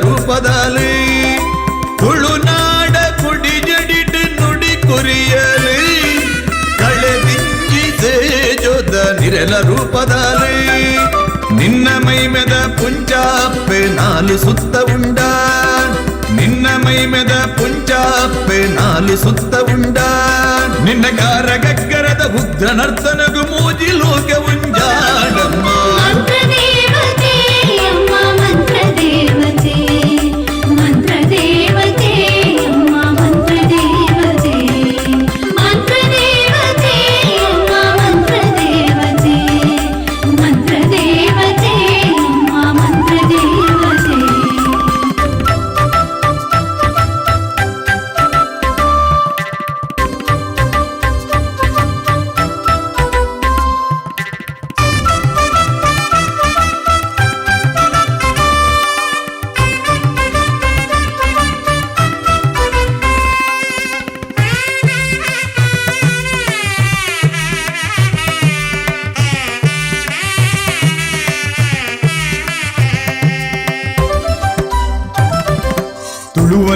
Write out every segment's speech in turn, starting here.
ರೂಪದಲ್ಲಿ ತುಳುನಾಡ ಕುಡಿ ಜಡಿಟ್ ನುಡಿ ಕುರಿಯಲಿ ಕಳೆದಿಂಜಿ ಸೇಜೋದ ನಿರಲ ರೂಪದಲ್ಲಿ ನಿನ್ನ ಮೈಮೆದ ಪುಂಚಾಪ್ಪೆ ನಾಲು ಸುತ್ತ ಉಂಡ ನಿನ್ನ ಮೈಮೆದ ಪುಂಚಾಪ್ಪೆ ನಾಲು ಸುತ್ತ ಉಂಡ ನಿನ್ನ ಗಾರ ಗಗ್ಗರದ ಉಗ್ರ ನರ್ತನಗು ಮೂಜಿ ಲೋಕ ಉಂಜಾಡಮ್ಮ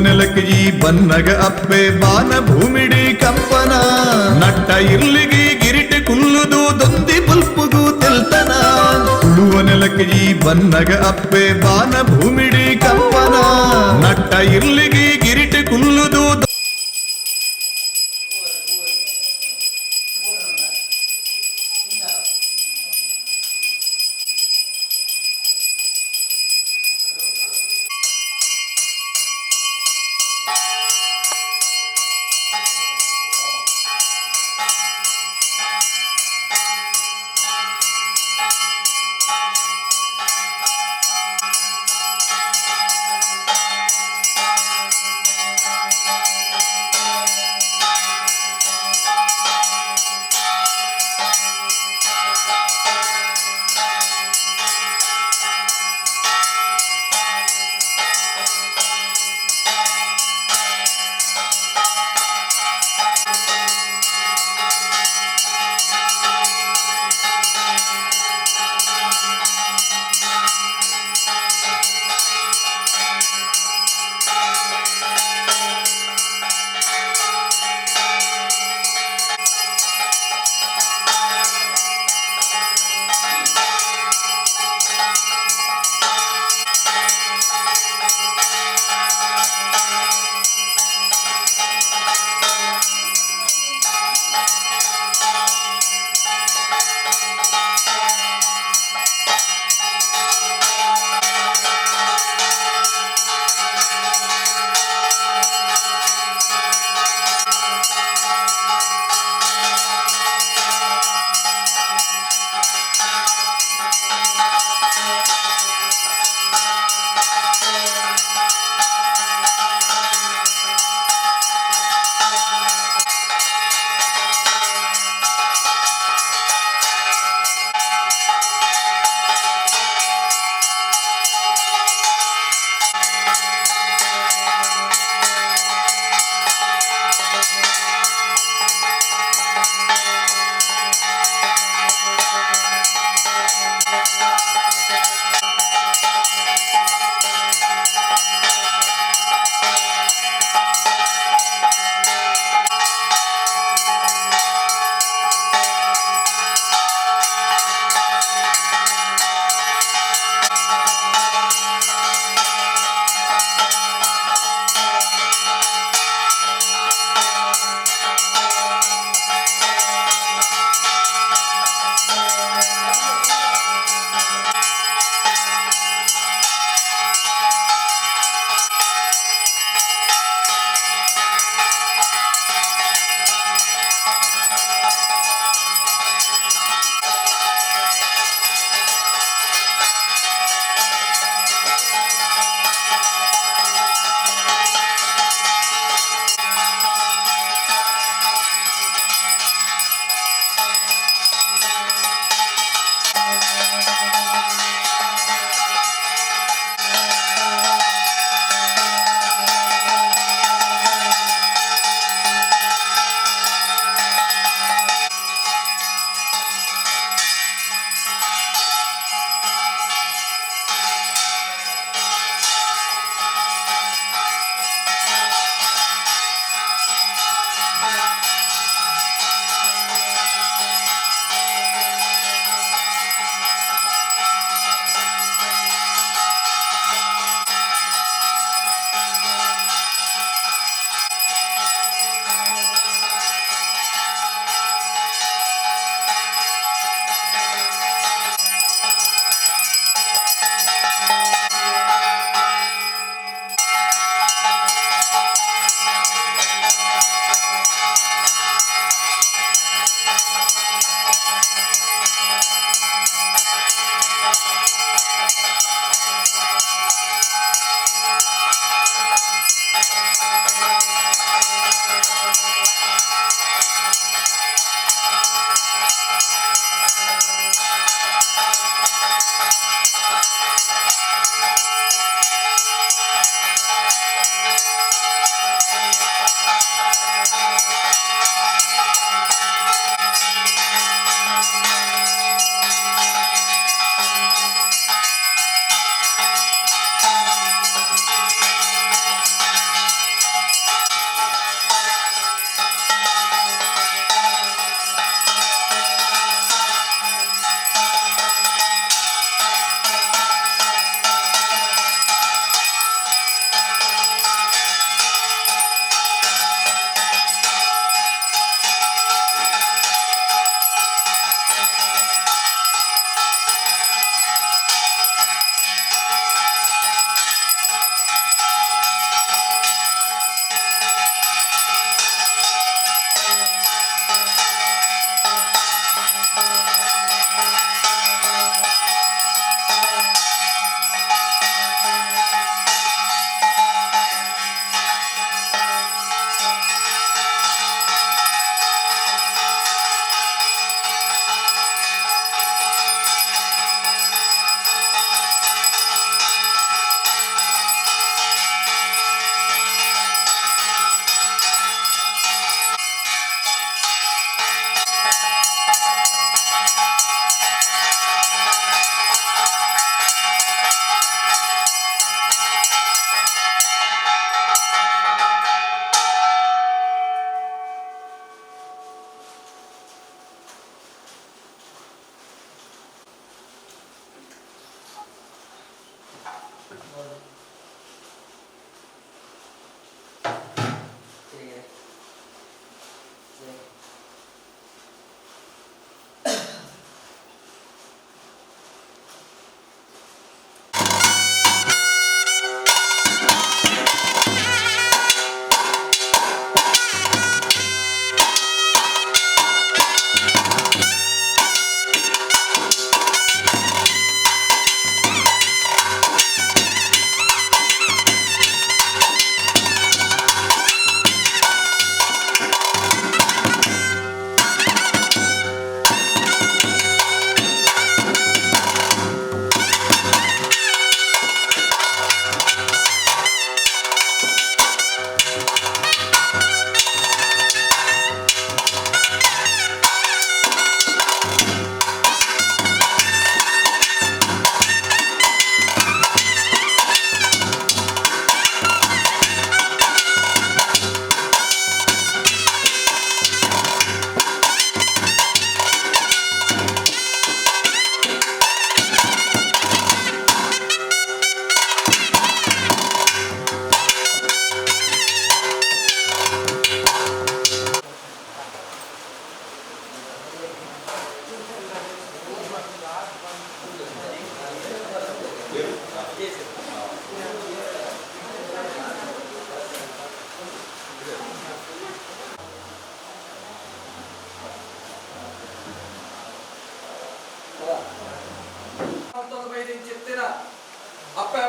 ನೆಲಕ್ಕೆ ಈ ಬನ್ನಗ ಅಪ್ಪೆ ಬಾನ ಭೂಮಿಡಿ ಕಂಪನ ನಟ್ಟ ಇರ್ಲಿಗಿ ಗಿರಿಟೆ ಕುಲ್ಲುದು ದೊಂದಿ ಪುಲ್ಪುದು ತೆಲ್ತನ ತುಳುವ ನೆಲಕ್ಕೆ ಈ ಬನ್ನಗ ಅಪ್ಪೆ ಬಾನ ಭೂಮಿಡಿ ಕಂಪನ ನಟ್ಟ ಇರ್ಲಿಗಿ ಗಿರಿಟೆ ಕುಲ್ಲುದು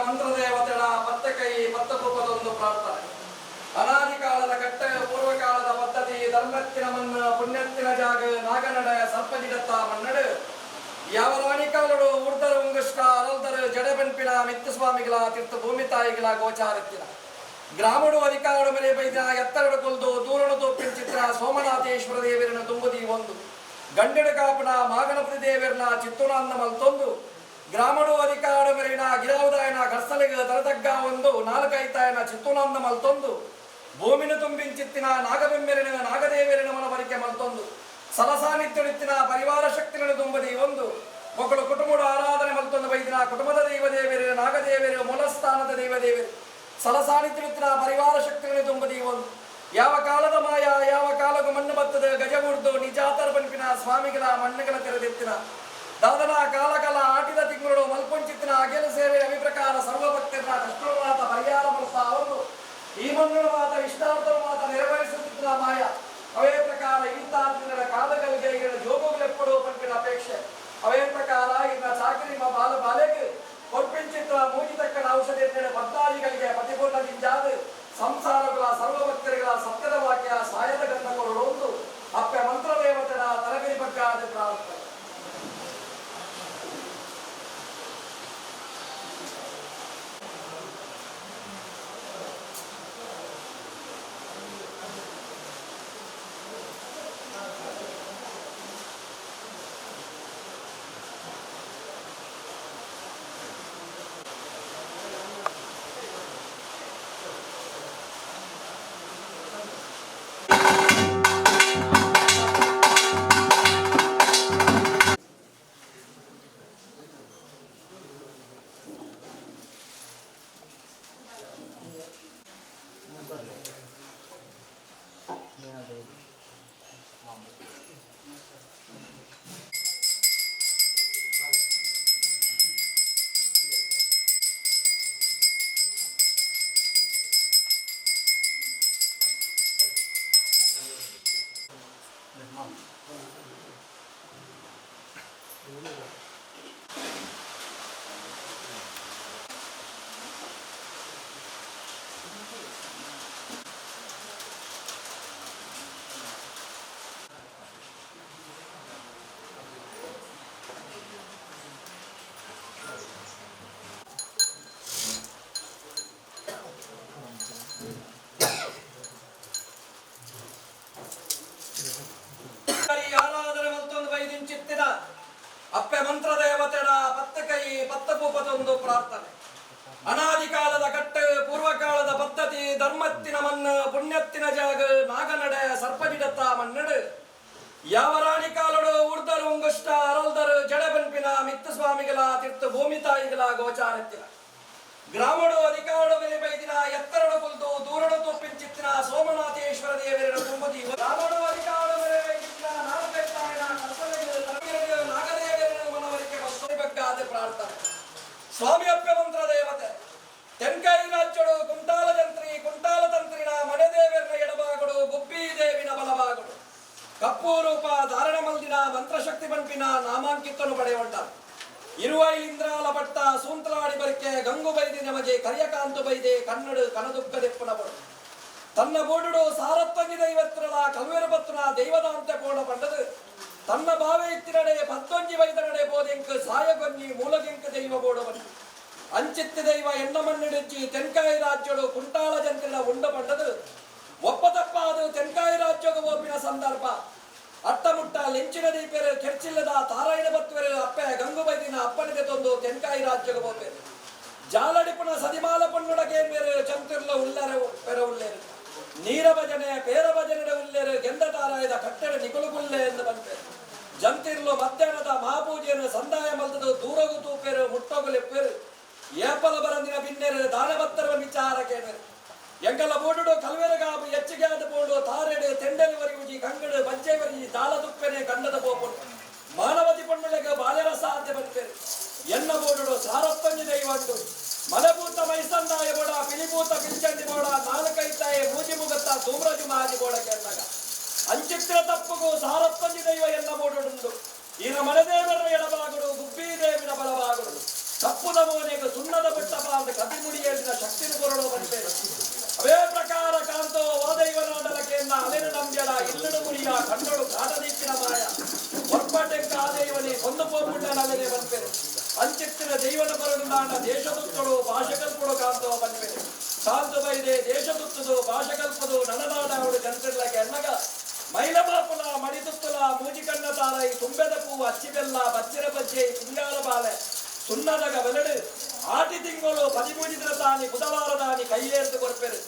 ಮಂತ್ರದೇವತೆಗಳ ಪತ್ತೆ ಕೈ ಪತ್ತ ರೂಪದೊಂದು ಪ್ರಾರ್ಥನೆ. ಅನಾದಿ ಕಾಲದ ಕಟ್ಟ ಪೂರ್ವಕಾಲದ ಪದ್ಧತಿ ಧರ್ಮತ್ತಿನ ಮಣ್ಣು ಪುಣ್ಯತ್ತಿನ ಜಾಗ ನಾಗನಡ ಸರ್ಪಜಿಡತ್ತ ಮನ್ನಡು ಯಾವ ರಾಣಿಕಾಲಡು ಊರ್ಧರು ಉಂಗುಷ್ಕ ಅರಲ್ದರು ಜಡಬೆನ್ಪಿನ ಮಿತ್ತು ಸ್ವಾಮಿಗಳ ತೀರ್ಥ ಭೂಮಿ ತಾಯಿಗಳ ಗೋಚಾರತ್ತಿನ ಗ್ರಾಮಡು ಅಧಿಕಾರಡು ಮೇಲೆ ಬೈದಿನ ಎತ್ತರಡು ಕೊಲ್ದು ದೂರಡು ತೋಪಿನ ಚಿತ್ರ ಸೋಮನಾಥೇಶ್ವರ ದೇವರನ್ನು ತುಂಬುದಿ ಒಂದು ಗಂಡೆಡು ಕಾಪುನ ಮಾಗಣಪತಿ ದೇವರನ್ನ ಚಿತ್ತೂರಾನ್ನ ಮಲ್ತೊಂದು ಗ್ರಾಮಡು ಅಧಿಕಾರಡು ಮೇಲಿನ ಗಿರಾವುದಾಯನ ಕರ್ಸಲಿಗೆ ತರತಗ್ಗ ಒಂದು ನಾಲ್ಕೈತಾಯನ ಚಿತ್ತೂರಾನ್ನ ಮಲ್ತೊಂದು ಭೂಮಿನ ತುಂಬಿನ ಚಿತ್ತಿನ ನಾಗಬೆಮ್ಮೆರಿನ ನಾಗದೇವರಿನ ಮನವರಿಕೆ ಮಲ್ತೊಂದು ಸಲಸಾನಿತ್ಯನಿತ್ತಿನ ಪರಿವಾರ ಶಕ್ತಿಗಳನ್ನು ತುಂಬದಿ ಒಂದು ಮಕ್ಕಳು ಕುಟುಂಬದ ಆರಾಧನೆ ಮಲ್ತೊಂದು ಬೈದಿನ ಕುಟುಂಬದ ದೈವದೇವರಿ ನಾಗದೇವರಿ ಮೂಲಸ್ಥಾನದ ದೈವದೇವರಿ ಸಲಸಾನಿತ್ಯನಿತ್ತಿನ ಪರಿವಾರ ಶಕ್ತಿಗಳನ್ನು ತುಂಬದಿ ಒಂದು ಯಾವ ಕಾಲದ ಮಾಯ ಯಾವ ಕಾಲಗೂ ಮಣ್ಣು ಬತ್ತದ ಗಜಮೂರ್ದು ನಿಜಾತರ ಪಂಪಿನ ಸ್ವಾಮಿಗಳ ಮಣ್ಣುಗಳ ತೆರೆದೆತ್ತಿನ ದಾದನ ಕಾಲಕಾಲ ಆಟಿದ ತಿಂಗಳು ಮಲ್ಪೊಂಚಿತ್ತಿನ ಅಗೆಲ ಸೇವೆ ಅಭಿಪ್ರಕಾರ ಸರ್ವಭಕ್ತರನ್ನ ಕಷ್ಟನಾಥ ಪರಿಹಾರ ಮಲ್ತಾ ಅವರು ಈ ಮಣ್ಣು ಮಾತ ಇಷ್ಟಾರ್ಥದ ಮಾತ ನೆರವೇರಿಸುತ್ತಿದ್ದ ಮಾಯ ಅವೇ ಪ್ರಕಾರ ಇಂತಹ ಕಾಲಗಳಿಗೆ ಜೋಗುಗಳೆಪ್ಪಡು ಪಂಪಿನ ಅಪೇಕ್ಷೆ ಅವೇ ಪ್ರಕಾರ ಇನ್ನ ಚಾಕರಿ ಬಾಲ ಬಾಲೆಗೆ ಕೊರ್ಪಿಂಚಿತ್ರ ಮೂಜಿ ತಕ್ಕನ ಔಷಧಿ ಪದ್ನಾಲಿಗಳಿಗೆ ಪ್ರತಿಪೂರ್ಣದಿಂಜಾದ ಸಂಸಾರಗಳ ಸರ್ವಭಕ್ತರುಗಳ ಸತ್ಯದ ವಾಕ್ಯ ಸಾಯದ ಗಂಧಗಳು ಒಂದು ಅಪ್ಪೆ ಮಂತ್ರದೇವತೆಯ ತರಬೇತಿ ಬಗ್ಗಾದ ಪ್ರಾರ್ಥನೆ. ಅಪ್ಪೆ ಮಂತ್ರದೇವತೆಯ ಪತ್ತ ಕೈ ಪತ್ತ ಪೂಪದೊಂದು ಪ್ರಾರ್ಥನೆ. ಅನಾದಿ ಕಾಲದ ಕಟ್ಟ ಪೂರ್ವಕಾಲದ ಪದ್ಧತಿ ಧರ್ಮತ್ತಿನ ಮಣ್ಣು ಪುಣ್ಯತ್ತಿನ ಜಾಗ ನಾಗನಡೆ ಸರ್ಪಜಿಡತ್ತ ಮನ್ನಡು ಯಾವ ರಾಣಿ ಕಾಲಡು ಊರ್ಧರು ಉಂಗುಷ್ಟ ಅರಲ್ದರು ಜಡಬೆನ್ಪಿನ ಮಿತ್ತು ಸ್ವಾಮಿಗಳ ತೀರ್ಥ ಭೂಮಿ ತಾಯಿಗಳ ಗೋಚಾರತ್ತಿನ ಗ್ರಾಮಡು ಅಧಿಕಾರಡು ಮೇಲೆ ಬೈದಿನ ಎತ್ತರಡು ಕುಲ್ದು ದೂರಡು ತೋಪಿನ ಚಿತ್ತಿನ ಸೋಮನಾಥೇಶ್ವರ ದೇವರನ್ನು ತುಂಬುದಿ ಗ್ರಾಮಡು ಅಧಿಕಾರಡು ಮೇಲೆ ಬೈದಿನ ನಾಲ್ಕೈತಾಯನ ನಾಗದೇವರನ್ನು ಮನವರಿಕೆ ಬಗ್ಗಾದ ಪ್ರಾರ್ಥನೆ. ಸ್ವಾಮಿ ಅಪ್ಪೆ ಮಂತ್ರ ದೇವತೆ ತೆನ್ಕಾಯಿ ರಾಜ್ಯಡು ಕುಂಟಾಲ ತಂತ್ರಿನ ಮನೆದೇವರನ ಎಡಬಾಗಡು ಗುಬ್ಬಿ ದೇವಿನ ಬಲಬಾಗಡು ಕಪ್ಪು ರೂಪ ಧಾರಣ ಮಲ್ದಿನ ಮಂತ್ರಶಕ್ತಿ ಪಂಪಿನ ನಾಮಾಂಕಿತನು ಪಡೆಯೊಂಡ ಇರುವೈಲಿಂದ್ರಾಲ ಭಟ್ಟ ಸೂಂತಲಾಡಿ ಬರಿಕೆ ಗಂಗು ಬೈದಿ ನಮಗೆ ಕರಿಯಕಾಂತು ಬೈದೆ ಕನ್ನಡು ಕನದುಕ್ಕದೆಪ್ಪನ ಬಡು ತನ್ನ ಬೋಡುಡು ಸಾರತ್ವಂಗಿ ದೈವತ್ರಳ ಕಲ್ವೇರಪತ್ತನ ದೈವದಾಂತ ಕೋಣ ಪಂಡದು ತನ್ನ ಭಾವೆ ಇತ್ತಿನಡೆ ಪತ್ತೊಂಜಿ ವೈದನಡೆ ಬೋದೆಂಕ್ ಸಾಯಗೊನ್ನಿ ಮೂಲಗೆಂಕ್ ದೈವ ಬೋಡವನು ಅಂಚಿತ್ತಿ ದೈವ ಎಣ್ಣ ಮಣ್ಣಿಡಿಚ್ಚಿ ತೆನ್ಕಾಯಿ ರಾಜ್ಯಡು ಕುಂಟಾಳ ಜಂತ್ರಿನ ಉಂಡ ಪಂಡದು ಒಪ್ಪತಪ್ಪಾದು ತೆನ್ಕಾಯಿ ರಾಜ್ಯಗ ಓಪಿನ ಸಂದರ್ಭ ಅಟ್ಟಮುಟ್ಟ ಲೆಂಚಿನ ದೀಪರು ಕೆರ್ಚಿಲ್ಲದ ತಾರಾಯಣ ಬತ್ವೆರು ಅಪ್ಪೆ ಗಂಗು ಬೈದಿನ ಅಪ್ಪನಿಗೆ ತಂದು ತೆನ್ಕಾಯಿ ರಾಜ್ಯಗ ಓಪೆರು ಜಾಲಡಿಪುನ ಸದಿಮಾಲ ಪಣ್ಣುಡಗೆ ಮೇರು ಚಂತಿರ್ಲ ಉಲ್ಲರು ಪೆರ ಉಲ್ಲೇರು ನೀರ ಭಜನೆ ಪೇರ ಭಜನೆ ಉಲ್ಲೇರು ಗೆಂದ ತಾರಾಯದ ಕಟ್ಟಡ ನಿಗುಲುಗುಲ್ಲೆ ಎಂದು ಬಂತೇರು ಜಂತಿರ್ಲು ಮಧ್ಯಾಹ್ನದ ಮಹಾಪೂಜೆಯನ್ನು ಸಂದಾಯ ಮಲ್ತದು ದೂರಗು ತೂಪೇರು ಮುಟ್ಟೋಗುಲೆಪ್ಪೇರು ಏಪಲ ಬರಂದಿನ ಬಿನ್ನೆರು ದಾನಭತ್ತರ ವಿಚಾರಕ್ಕೆ ಎಂಕಲ ಬೋಡುಡು ಕಲ್ವೆರಗಾಬು ಹೆಚ್ಚಿಗೆ ಆದ ಬೋಡು ತಾರೆಡು ತೆಂಡಲು ವರಿಯುಜಿ ಕಂಗಡು ಬಜ್ಜೆ ವರಿ ದಾಳ ದುಪ್ಪೆನೆ ಕಂಡದ ಬೋಪುಡು ಮಾನವತಿ ಪಣ್ಣುಲೆಗೆ ಬಾಲ್ಯರಸ ಆದ್ಯ ಬಂತೇರು ಎನ್ನ ಬೋಡುಡು ಸಾರಪ್ಪಂಜಿ ದೈವಂಡು ಮಲಭೂತ ಮೈಸಂದಾಯ ಬೋಡ ಪಿಲಿಭೂತ ಪಿಂಚಂಡಿ ಬೋಡ ನಾಲ್ಕೈತಾಯ ಮೂಜಿ ಮುಗತ್ತ ಧೂಮ್ರಜು ಮಾಜಿ ಬೋಡಕ್ಕೆ ಎಂದಾಗ ಅಂಚಿತ್ರ ತಪ್ಪುಗೂ ಸಾರಪ್ಪಂಜಿ ದೈವ ಎನ್ನ ಬೋಡುಂಡು ಈನ ಮನದೇವರ ಎಡಬಾಗುಡು ಗುಬ್ಬಿ ದೇವಿನ ಬಲಬಾಗುಡು ತಪ್ಪುದ ಮೋನೆಗೆ ಸುಣ್ಣದ ಬಿಟ್ಟ ಬಾಂಧ ನಲ್ಲನೆ ಬಂದ್ಪೇರು ಅಂಚಿತ್ತಿನ ದೈವನ ಬರಡು ನಾನ ದೇಶದುತ್ತಡು ಭಾಷೆಕಲ್ಪಡು ಕಾಂತವ ಬಂದ್ಪೇರು ಸಾಂತು ಬೈದೆ ದೇಶದುತ್ತದು ಭಾಷೆಕಲ್ಪದು ನನನಾಡ ಅವಳು ಜನತೆಲ್ಲಗೆ ಎನ್ನಗ ಮೈಲಮಾಪುಲ ಮಣಿದುತ್ತುಲ ಮೂಜಿಕಣ್ಣ ತಾರೈ ತುಂಬೆದ ಪೂ ಅಚ್ಚಿಬೆಲ್ಲ ಬಚ್ಚಿರ ಬಜ್ಜೆ ಸಿಂಗಾರ ಬಾಲೆ ಸುಣ್ಣದಗ ಬೆಲಡು ಆಟಿ ತಿಂಗಳು 13 ತಾನಿ ಬುಧವಾರದಾನಿ ಕೈಯೇರ್ದು ಕೊರ್ಪೆರು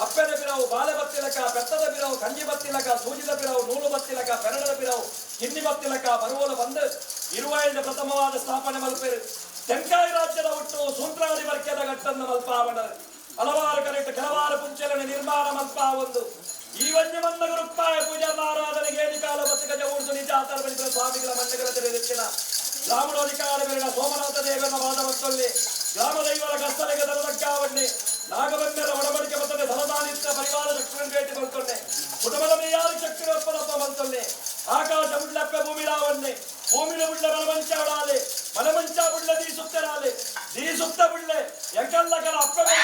ಅಪ್ಪೆದ ಬಿರವು ಬಾಳೆ ಬತ್ತಿಲಕ ಬೆತ್ತದ ಬಿರವು ಕಂಜಿ ಬತ್ತಿಲಕ ಸೂಜಿದ ಬಿರವು ನೂಲು ಬತ್ತಿಲಕ ಪೆರಡದ ಬಿರವು ಕಿನ್ನಿ ಬತ್ತಿಲಕ ಬರುವಲು ಬಂದು 21 ಪ್ರಥಮವಾದ ಸ್ಥಾಪನೆ ಮಲ್ಪೆರು ತೆಂಕಾಯಿ ರಾಜ್ಯದ ಹುಟ್ಟು ಸೂತ್ರಾಡಿ ವರ್ಗದ ಘಟ್ಟನ್ನು ಮಲ್ಪಾವಣರು ಹಲವಾರು ಕರೆಕ್ಟ್ ಕೆಲವಾರು ಪುಂಚಲನೆ ನಿರ್ಮಾಣ ಮಲ್ಪ ಒಂದು ಈ ವನ್ಯ ಮನ್ನಗ ರೂಪಾಯ ಪೂಜಾ ಆರಾಧನೆಗೆ ಏನಿಕಾಲ ಬತ್ತಿಗಜ ಊರ್ದು ನಿಜ ಆತರ ಬಳಿದ ಸ್ವಾಮಿಗಳ ಮಣ್ಣಗಳ ತೆರೆದಿಚ್ಚಿನ ಗ್ರಾಮೋಧಿಕಾರ ಬೆರಣ ಸೋಮನಾಥ ದೇವನ ವಾದ ಮತ್ತೊಲ್ಲಿ ಗ್ರಾಮ ದೈವರ ಕಸ್ತಲೆಗೆ ದರದಕ್ಕಾವಣ್ಣೆ ನಾಗಬಂಧರ ಒಡಂಬಡಿಕೆ ಬರ್ತದೆ ಸರದಾನಿತ್ಯ ಪರಿವಾರ ಶಕ್ತಿಯನ್ನು ಭೇಟಿ ಬರ್ತೊನ್ನೆ ಕುಟುಂಬದ ಮೇಯಾರು ಶಕ್ತಿ ಒಪ್ಪದಪ್ಪ ಬಂತೊನ್ನೆ ಆಕಾಶ ಬುಳ್ಳಪ್ಪೆ ಭೂಮಿರಾವಣ್ಣೆ ಭೂಮಿನ ಬುಳ್ಳ ಮಲಮಂಚಾವಡಾಲೆ ಮಲಮಂಚ ಬುಳ್ಳ ದೀಸುತ್ತರಾಲೆ ದೀಸುತ್ತ ಬುಳ್ಳೆ ಎಂಕಲ್ಲಕರ ಅಪ್ಪೆ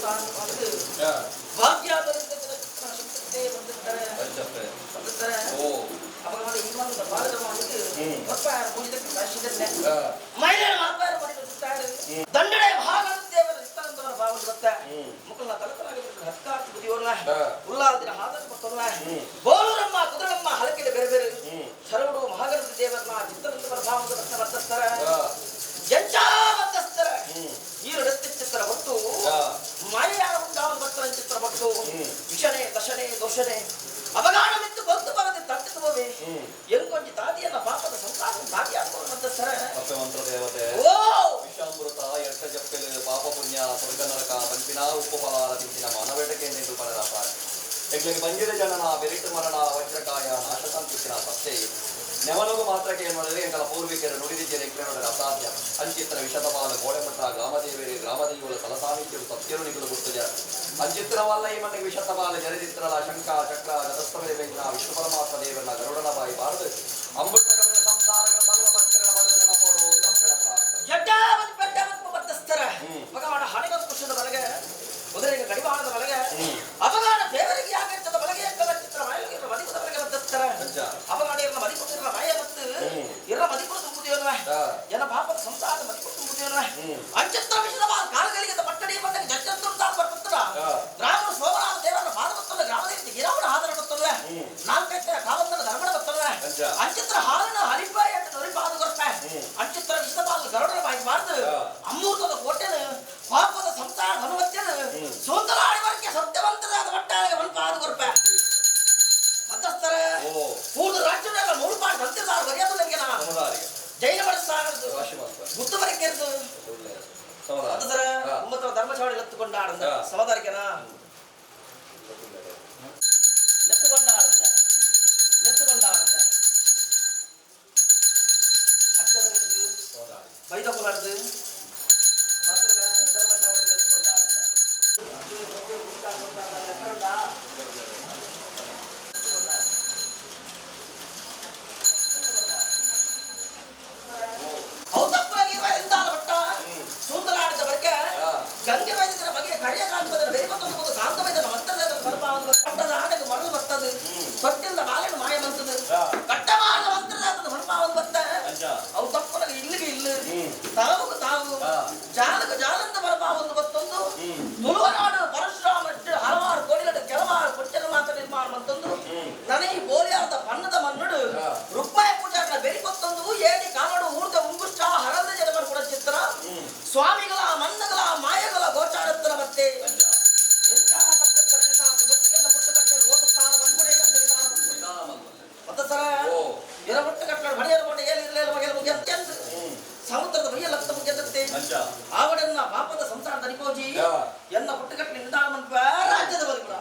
ಸಂತಾನವಾಗದು ಭಾಗ್ಯಾದರಿಂದ ಶಕ್ತಿ ಬಂದಿರ್ತಾರೆ ಬಂದಿರ್ತಾರೆ ಅವಾಗ ಇನ್ನೊಂದು ಭಾಗದ ಮಾಡಿದ್ದು ಮಪ್ಪಾಯ ಮುಗಿದಕ್ಕೆ ಕಾಶಿದನ್ನೇ ಮಹಿಳೆಯ ಮಾಪಾಯ ಮಾಡಿಬಿಡುತ್ತಾರೆ ದಂಡನೆ ಭಾಗ ದೇವರ ಇಷ್ಟಂತವರ ಭಾವ ಬರುತ್ತೆ ಮುಖನ ತಲಕಲಾಗಿಬಿಟ್ಟು ಹತ್ತಾರು ಬುದಿಯೋರ್ನ ಉಲ್ಲಾದಿನ ಹಾದನ ಮಕ್ಕಳನ್ನ ಬೋಲೂರಮ್ಮ ಕುದುರಮ್ಮ ಹಲಕಿದ ಬೇರೆ ಬೇರೆ ಶರವಡು ಮಹಾಗಣದ ದೇವರನ್ನ ಚಿತ್ತರಂತವರ ಭಾವದ ರತ್ನ ವರ್ತಿಸ್ತಾರೆ ಜಂಚ ವರ್ತಿಸ್ತಾರೆ ನೀರು ಚಿತ್ರ ಹೊಟ್ಟು ಮಾಯೆಯಾರ ಉಂಟಾದ ಭಕ್ತರ ಚಿತ್ರ ಹೊಟ್ಟು ವಿಷಣೆ ದಶನೆ ದೋಷಣೆ ಅವಗಾನ ಮಿತ್ತು ಬಂತು ಬರದೆ ತಟ್ಟಿಸುವವೇ ಎಂಕೊಂಜಿ ತಾದಿಯನ್ನ ಪಾಪದ ಸಂಸಾರ ತಾದಿ ಹಾಕುವ ವರ್ತಿಸ್ತಾರ ದೇವತೆ ಓ ವಿಷಾಮೃತ ಎಟ್ಟ ಜಪ್ಪೆಲು ಪಾಪ ಪುಣ್ಯ ಸ್ವರ್ಗ ನರಕ ಪಂಪಿನ ಉಪಫಲಾರ ತಿಂಚಿನ ಮನವೇಟಕ್ಕೆ ಎಂದು ಪರದಾಪಾರ ಎಗ್ಲಿಗೆ ಬಂಜಿದ ಜನನ ಬೆರಿಟ್ಟು ಮರಣ ವಜ್ರಕಾಯ ನಾಶಸಂತಿಸಿನ ಸತ್ಯೆ ನೆವನಗು ಮಾತ್ರಕ್ಕೆ ಏನು ಮಾಡಿದ್ರೆ ಎಂಕಲ ಪೂರ್ವಿಕರು ನುಡಿದಿದ್ದರೆ ನೋಡಿದರೆ ಅಸಾಧ್ಯ ಅಂಚಿತ್ರ ವಿಷದಪಾಲ ಗೋಳೆಮಠ ಗ್ರಾಮದೇವರಿ ಗ್ರಾಮದೇವಿಗಳ ಸಲಸಾಮಿತ್ಯರು ಸತ್ಯರು ನಿಗುಲು ಗುರ್ತಜ ಅಂಚಿತ್ರವಲ್ಲ ಈ ಮನೆಗೆ ವಿಷತಪಾಲ ಜರಿದಿತ್ರಲ ಶಂಕ ಚಕ್ರ ಗತಸ್ಥವೇ ಬೇಕಿನ ವಿಷ್ಣು ಪರಮಾತ್ಮ ದೇವರನ್ನ ಗರುಡನ ಬಾಯಿ ಬಾರದು ಅಂಬುಟ್ಟಗಳ ಸಂಸಾರಗಳ ಸರ್ವ ಭಕ್ತಗಳ ಬಡದ ನೆನಪೋಡು ಅಕ್ಷರ ಪ್ರಾರ್ಥ ಜಡ್ಡಾವತ್ ಬೆಡ್ಡಾವತ್ ವರ್ತಿಸ್ತಾರ ಮಗವಾಡ ಹಣೆಗೊಂದು ಕುಶದ ಬಲಗೆ ಕುದುರೆಗೆ ಗಡಿವಾಣದ ಬಲಗೆ ಅಪಗಾಡ ದೇವರಿಗೆ ಯಾಕಿರ್ತದ ಬಲಗೆ ಎಂಕಲ ಚಿತ್ರ ಮಾಯಗಿರ ಮದಿಪದ ಬಲಗೆ ವರ್ತಿಸ್ತಾರ ಅಪಗಾಡ ಇರಲ ಮದಿಪುತ್ತಿರಲ ಮಾಯ ಮತ್ತು ಇರಲ ಮದಿಪುರ ತುಂಬುದಿಯೋರ್ವ ಜನ ಪಾಪದ ಸಂಸಾರ ಮದಿಪುರ ತುಂಬುದಿಯೋರ್ವ ಅಂಚಿತ್ರ ವಿಷದ ಕಾಲಗಳಿಗೆ ಪಟ್ಟಡಿ ಬಂದಾಗ ಜಜ್ಜಂತರು ತಾನು ಬರ್ತಿರ್ತಾರ ಗ್ರಾಮದ ಸೋಮನಾಥ ದೇವರನ್ನ ಪಾದ ಬರ್ತಲ್ಲ ಗ್ರಾಮದೇವತೆ ಗಿರಾವಣ ಹಾದರ ಬರ್ತಲ್ಲ ನಾಲ್ಕೈತೆ ಕಾಲಂತರ ಧರ್ಮಣ ಬರ್ತಲ್ಲ ಅಂಚಿತ್ರ ಹಾಲನ ಹರಿಪಾಯಿ ಅಂತ ನರಿಪಾದ ಗೊರಪ ಅಂಚಿತ್ರ ವಿಷದ ಪಾದ ಗರುಡನ ಬಾಯಿ ಬಾರ್ದು ಅಮೂರ್ತದ ಕೋಟೆನ ಪಾಪದ ಸಂಸಾರ ಧನುವತ್ಯನ ಸೋಂತಲಾಡಿವರ್ಗೆ ಸತ್ಯವಂತರಾದ ಒಟ್ಟಾಗಿ ಒನ್ಪಾದ ಗೊರಪ ಮತ್ತಸ್ತರ ಪೂರ್ವ ರಾಜ್ಯದಲ್ಲ ಮೂರು ಪಾಠ ಸಂತಿರ್ತಾರ ಬರೆಯೋದು ನನಗೆ ನಾ ಜೈನ ಮನಸ್ಸಾಗದು ಗುತ್ತು ಬರಕೇರ್ದು ಮತ್ತಸ್ತರ ಒಂಬತ್ತರ ಧರ್ಮಚಾವಡಿ ಎತ್ತುಕೊಂಡಾಡಂದ ಸಮದಾರಿಕೆನ ಎತ್ತುಕೊಂಡಾಡಂದ ಎತ್ತುಕೊಂಡಾಡಂದ ಅಕ್ಷರದ್ದು ಬೈದ ಕುಲರ್ದು ಧರ್ಮಚಾವಡಿ ಎತ್ತುಕೊಂಡಾಡಂದ ಗಂಗೆ ವೈದ್ಯರ ಬಗ್ಗೆ ಕಡೆಯ ಕಾಲದ ಬೇರೆ ಶಾಂತ ವೈದ್ಯರ ಮತ್ತದ ಪಟ್ಟದ ಆಟಕ್ಕೆ ಮರಳು ಬರ್ತದೆ ತೊಟ್ಟಿಂದ ಬಾಳೆಹಣ್ಣು ಮಾಯ ಬಂತದೆ ಕಟ್ಟಮಾದ ಮಂತ್ರದ ಹೊರಪಾವದು ಬರ್ತ ಅವು ತಪ್ಪನಾಗ ಇಲ್ಲಿಗೆ ಇಲ್ಲ ತಾವು ತಾವು ಜಾಲಕ ಜಾಲಂತ ಬರಪಾವದು ಬತ್ತೊಂದು ತುಳುವನಾಡು ಪರಶುರಾಮ ಹಲವಾರು ಕೋಡಿಗಳ ಕೆಲವಾರು ಕೊಚ್ಚನ ಮಾತ ನಿರ್ಮಾಣ ಮತ್ತೊಂದು ನನಗೆ ಬೋಲಿಯಾದ ಬಣ್ಣದ ಮನ್ನಡು ರುಕ್ಮಾಯ ಪೂಜಾಗಳ ಬೆರಿಕೊತ್ತೊಂದು ಏಡಿ ಕಾಮಡು ಊರ್ದ ಉಂಗುಷ್ಟ ಹರದ ಜನಪರ ಕೂಡ ಚಿತ್ರ ಸ್ವಾಮಿಗಳ ಮನ್ನಗಳ ಮಾಯಗಳ ಗೋಚಾರತ್ತರ ಮತ್ತೆ ಸಮುದ್ರದ ಬೈಯ ಲಕ್ಷ ಮುಖ್ಯತೆ ಆವಡೆನ್ನ ಪಾಪದ ಸಂಸಾರ ದನಿಕೋಜಿ ಎನ್ನ ಪುಟ್ಟಗಟ್ಟಲೆ ನಿಂದಾಣ ರಾಜ್ಯದ ಬದುಕುಡ